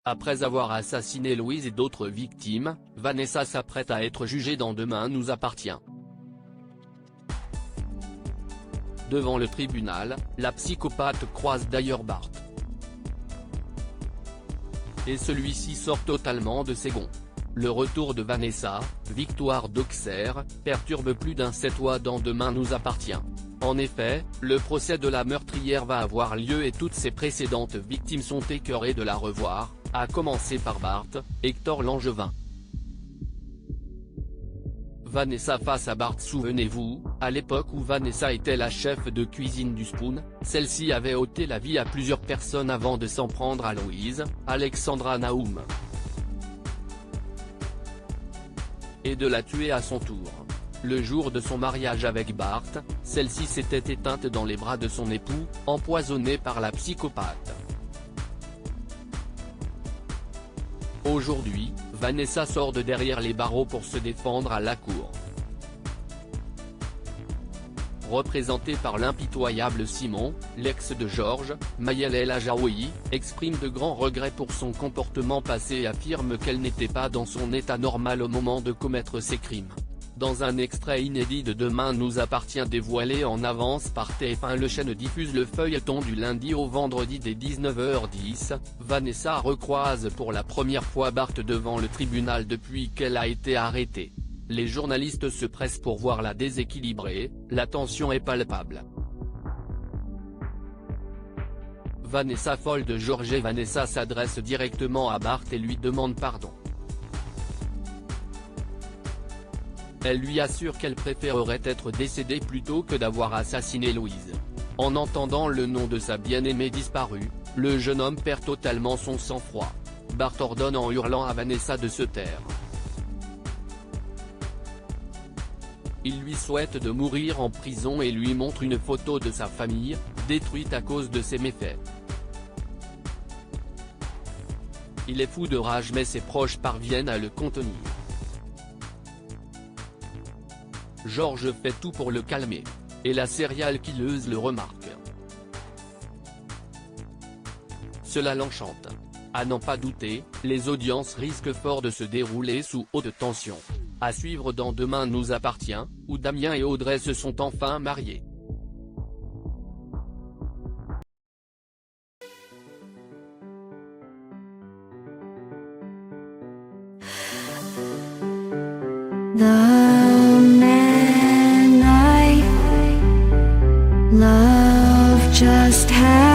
Après avoir assassiné Louise et d'autres victimes, Vanessa s'apprête à être jugée dans Demain nous appartient. Devant le tribunal, la psychopathe croise d'ailleurs Bart. Et celui-ci sort totalement de ses gonds. Le retour de Vanessa, victoire d'Auxerre, perturbe plus d'un Sétois dans Demain nous appartient. En effet, le procès de la meurtrière va avoir lieu et toutes ses précédentes victimes sont écœurées de la revoir, à commencer par Bart, Hector Langevin. Vanessa face à Bart. Souvenez-vous, à l'époque où Vanessa était la chef de cuisine du Spoon, celle-ci avait ôté la vie à plusieurs personnes avant de s'en prendre à Louise, Alexandra Naoum, et de la tuer à son tour. Le jour de son mariage avec Bart, celle-ci s'était éteinte dans les bras de son époux, empoisonnée par la psychopathe. Aujourd'hui, Vanessa sort de derrière les barreaux pour se défendre à la cour. Représentée par l'impitoyable Simon, l'ex de Georges, Maëlle El Ajaoui, exprime de grands regrets pour son comportement passé et affirme qu'elle n'était pas dans son état normal au moment de commettre ces crimes. Dans un extrait inédit de Demain nous appartient dévoilé en avance par TF1, le chaîne diffuse le feuilleton du lundi au vendredi dès 19h10, Vanessa recroise pour la première fois Bart devant le tribunal depuis qu'elle a été arrêtée. Les journalistes se pressent pour voir la déséquilibrée, la tension est palpable. Vanessa folle de Georges et Vanessa s'adresse directement à Bart et lui demande pardon. Elle lui assure qu'elle préférerait être décédée plutôt que d'avoir assassiné Louise. En entendant le nom de sa bien-aimée disparue, le jeune homme perd totalement son sang-froid. Bart ordonne en hurlant à Vanessa de se taire. Il lui souhaite de mourir en prison et lui montre une photo de sa famille, détruite à cause de ses méfaits. Il est fou de rage mais ses proches parviennent à le contenir. Georges fait tout pour le calmer. Et la serial killeuse le remarque. Cela l'enchante. À n'en pas douter, les audiences risquent fort de se dérouler sous haute tension. À suivre dans Demain nous appartient, où Damien et Audrey se sont enfin mariés. Love just had